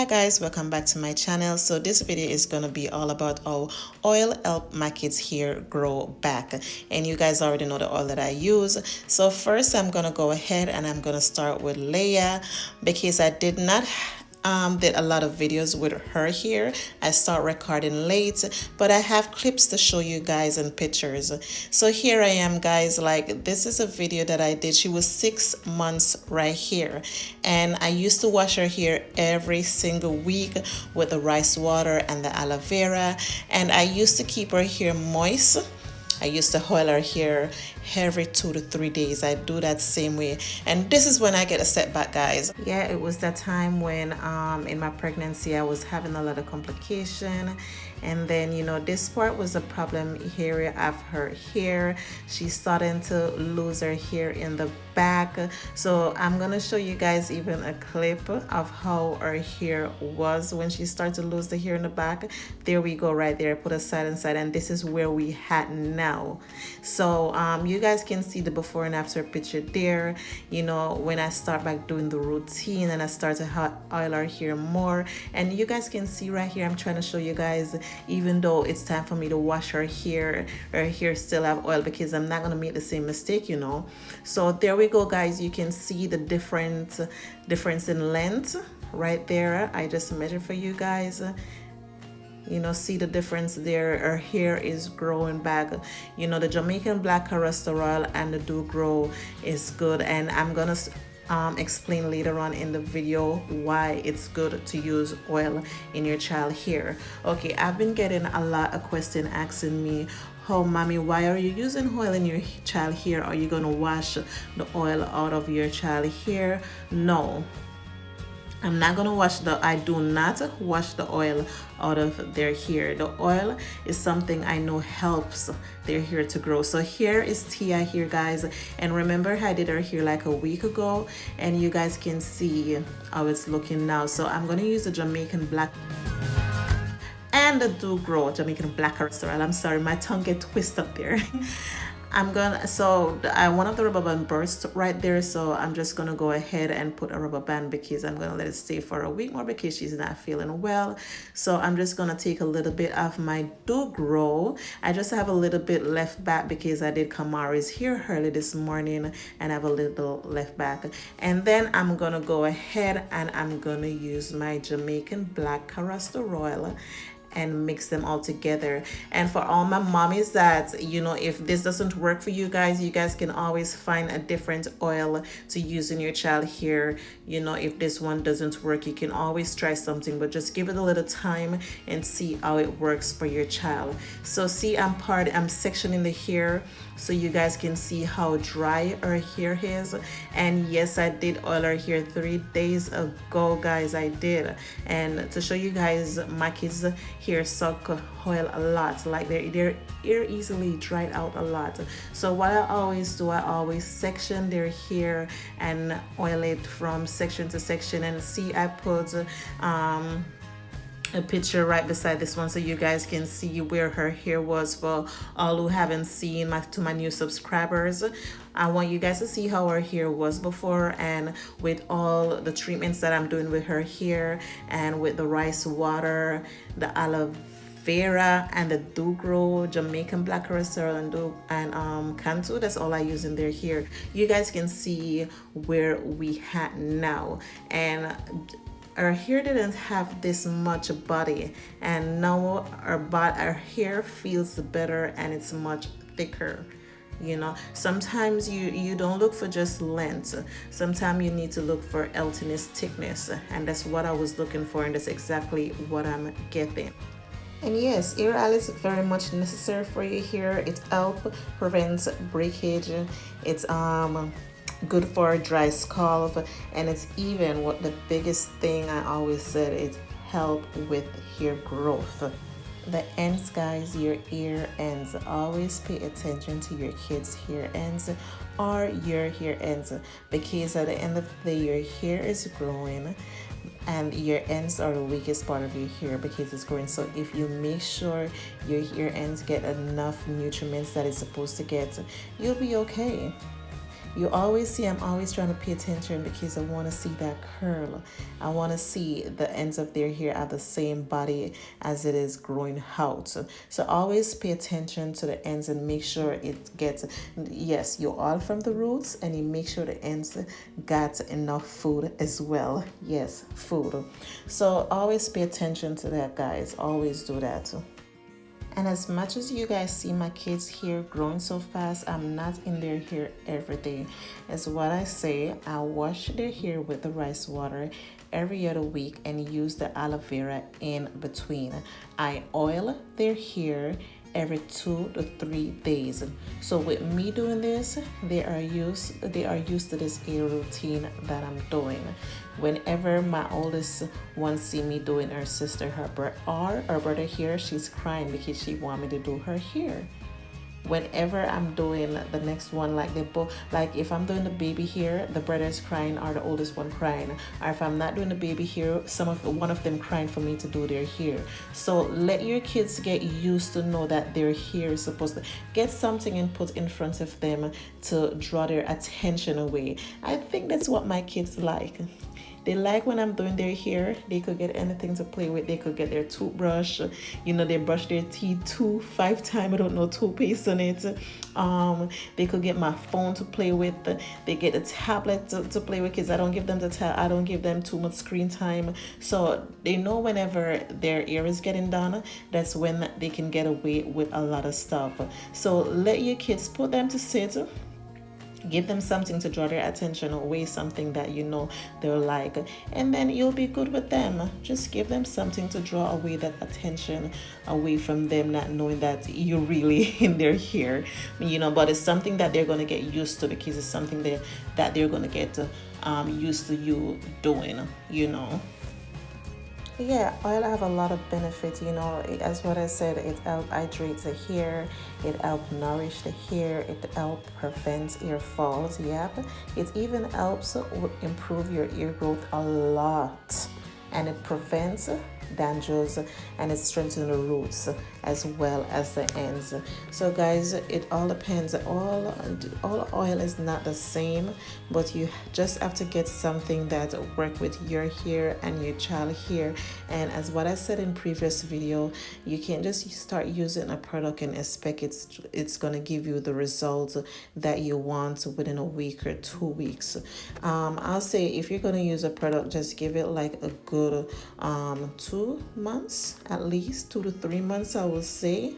Hi guys, welcome back to my channel. So this video is going to be all about how oil help my kids hair grow back, and you guys already know the oil that I use. So first I'm going to go ahead and I'm going to start with Leya, because I did a lot of videos with her here. I start recording late, but I have clips to show you guys and pictures. So here I am, guys. Like, this is a video that I did. She was 6 months right here, and I used to wash her hair every single week with the rice water and the aloe vera, and I used to keep her hair moist. I used to oil her hair every 2 to 3 days. I do that same way, and this is when I get a setback, guys. Yeah, it was that time when in my pregnancy I was having a lot of complication, and then this part was a problem area of her hair. She's starting to lose her hair in the back, so I'm gonna show you guys even a clip of how her hair was when she started to lose the hair in the back. There we go, right there. Put a side and side, and this is where we had now. So you guys can see the before and after picture there. When I start back doing the routine and I start to oil our hair more, and you guys can see right here, I'm trying to show you guys, even though it's time for me to wash her hair still have oil, because I'm not gonna make the same mistake. So there we go, guys. You can see the difference in length right there. I just measured for you guys. See the difference there. Her hair is growing back. The Jamaican black castor oil and the do grow is good, and I'm gonna explain later on in the video why it's good to use oil in your child hair. Okay, I've been getting a lot of questions asking me, oh mommy, why are you using oil in your child hair? Are you gonna wash the oil out of your child hair? No, I'm not gonna I do not wash the oil out of their hair. The oil is something I know helps their hair to grow. So here is Tia here, guys, and remember I did her hair like a week ago, and you guys can see how it's looking now. So I'm gonna use the Jamaican black and the do grow Jamaican black castor oil. I'm sorry, my tongue get twisted up there. One of the rubber band burst right there, so I'm just gonna go ahead and put a rubber band, because I'm gonna let it stay for a week more because she's not feeling well. So I'm just gonna take a little bit of my do grow. I just have a little bit left back because I did Kamari's here early this morning, and I have a little left back. And then I'm gonna go ahead and I'm gonna use my Jamaican black castor oil and mix them all together. And for all my mommies that, if this doesn't work for you guys can always find a different oil to use in your child hair. If this one doesn't work, you can always try something, but just give it a little time and see how it works for your child. So see, I'm sectioning the hair so you guys can see how dry our hair is. And yes, I did oil our hair 3 days ago, guys. I did. And to show you guys, my kids hair suck oil a lot. Like their hair easily dried out a lot. So what I always do, I always section their hair and oil it from section to section. And see, I put a picture right beside this one so you guys can see where her hair was. For all who haven't seen, to my new subscribers, I want you guys to see how her hair was before, and with all the treatments that I'm doing with her hair, and with the rice water, the aloe vera, and the do grow Jamaican black castor and Cantu. That's all I use in their hair. You guys can see where we had now, and her hair didn't have this much body, and now our hair feels better and it's much thicker. Sometimes you don't look for just length. Sometimes you need to look for healthiness, thickness, and that's what I was looking for, and that's exactly what I'm getting. And yes, hair oil is very much necessary for your hair. It helps prevent breakage. It's good for dry scalp, and it's even what the biggest thing I always said, it help with hair growth. The ends, guys, your ear ends. Always pay attention to your kids' hair ends or your hair ends, because at the end of the day, your hair is growing, and your ends are the weakest part of your hair because it's growing. So if you make sure your hair ends get enough nutrients that it's supposed to get, you'll be okay. You always see I'm always trying to pay attention because I want to see that curl. I want to see the ends of their hair at the same body as it is growing out. So always pay attention to the ends and make sure it gets, yes, you oil from the roots, and you make sure the ends got enough food as well. Yes, food. So always pay attention to that, guys. Always do that. And as much as you guys see my kids' hair growing so fast, I'm not in their hair every day. As what I say, I wash their hair with the rice water every other week and use the aloe vera in between. I oil their hair every 2 to 3 days. So with me doing this, they are used to this hair routine that I'm doing. Whenever my oldest one see me doing her sister her brother hair, she's crying because she want me to do her hair. Whenever I'm doing the next one, like they both, like if I'm doing the baby hair, the brother's crying or the oldest one crying, or if I'm not doing the baby hair, one of them crying for me to do their hair. So let your kids get used to know that their hair is supposed to get something and put in front of them to draw their attention away. I think that's what my kids like. They like when I'm doing their hair. They could get anything to play with. They could get their toothbrush. They brush their teeth 5 times. I don't know, toothpaste on it. They could get my phone to play with. They get a tablet to play with, because I don't give them I don't give them too much screen time. So they know whenever their hair is getting done, that's when they can get away with a lot of stuff. So let your kids put them to sit. Give them something to draw their attention away, something that you know they'll like, and then you'll be good with them. Just give them something to draw away that attention away from them, not knowing that you're really in their hair, but it's something that they're going to get used to, because it's something that they're going to get used to you doing. Yeah, oil have a lot of benefits, as what I said, it helps hydrate the hair, it helps nourish the hair, it helps prevent hair falls. Yep, it even helps improve your hair growth a lot, and it prevents dandruff, and it strengthens the roots as well as the ends. So guys, it all depends. All oil is not the same, but you just have to get something that work with your hair and your child hair. And as what I said in previous video, you can't just start using a product and expect it's gonna give you the results that you want within a week or 2 weeks. I'll say if you're gonna use a product, just give it like a good 2 months, at least 2 to 3 months, I will say.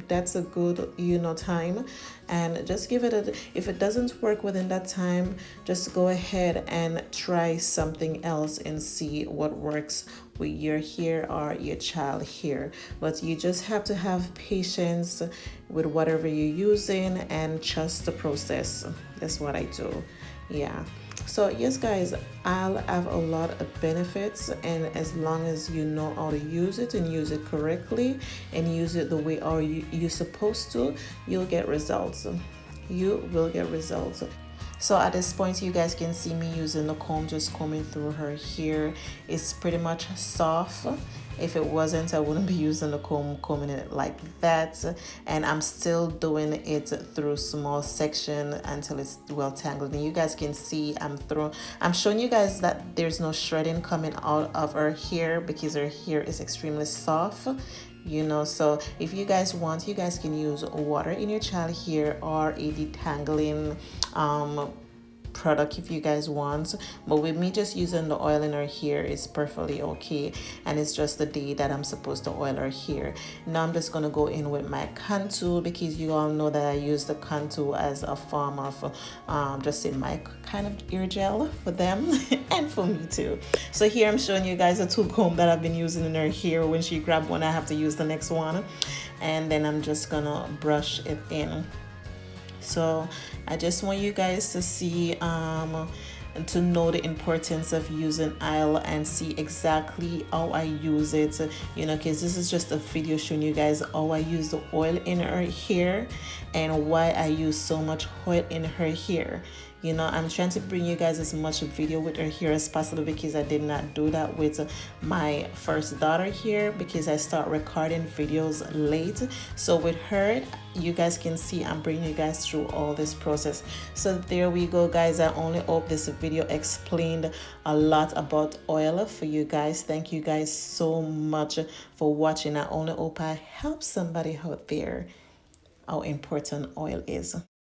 That's a good time, and just give it if it doesn't work within that time, just go ahead and try something else and see what works with your hair or your child hair. But you just have to have patience with whatever you're using and trust the process. That's what I do. Yeah. So yes guys, I'll have a lot of benefits, and as long as you know how to use it and use it correctly and use it the way you're supposed to, you'll get results. You will get results. So at this point, you guys can see me using the comb, just combing through her hair. It's pretty much soft. If it wasn't, I wouldn't be using the comb, combing it like that. And I'm still doing it through small section until it's well tangled. And you guys can see I'm showing you guys that there's no shredding coming out of her hair, because her hair is extremely soft. So if you guys want, you guys can use water in your child hair or a detangling product if you guys want, but with me just using the oil in her hair is perfectly okay, and it's just the day that I'm supposed to oil her hair. Now I'm just gonna go in with my contour, because you all know that I use the contour as a form of just in my kind of ear gel for them and for me too. So here I'm showing you guys a 2 comb that I've been using in her hair. When she grabbed one, I have to use the next one, and then I'm just gonna brush it in. So I just want you guys to see to know the importance of using oil and see exactly how I use it, because this is just a video showing you guys how I use the oil in her hair and why I use so much oil in her hair. You know, I'm trying to bring you guys as much video with her here as possible, because I did not do that with my first daughter here, because I start recording videos late. So with her, you guys can see I'm bringing you guys through all this process. So there we go, guys. I only hope this video explained a lot about oil for you guys. Thank you guys so much for watching. I only hope I help somebody out there how important oil is.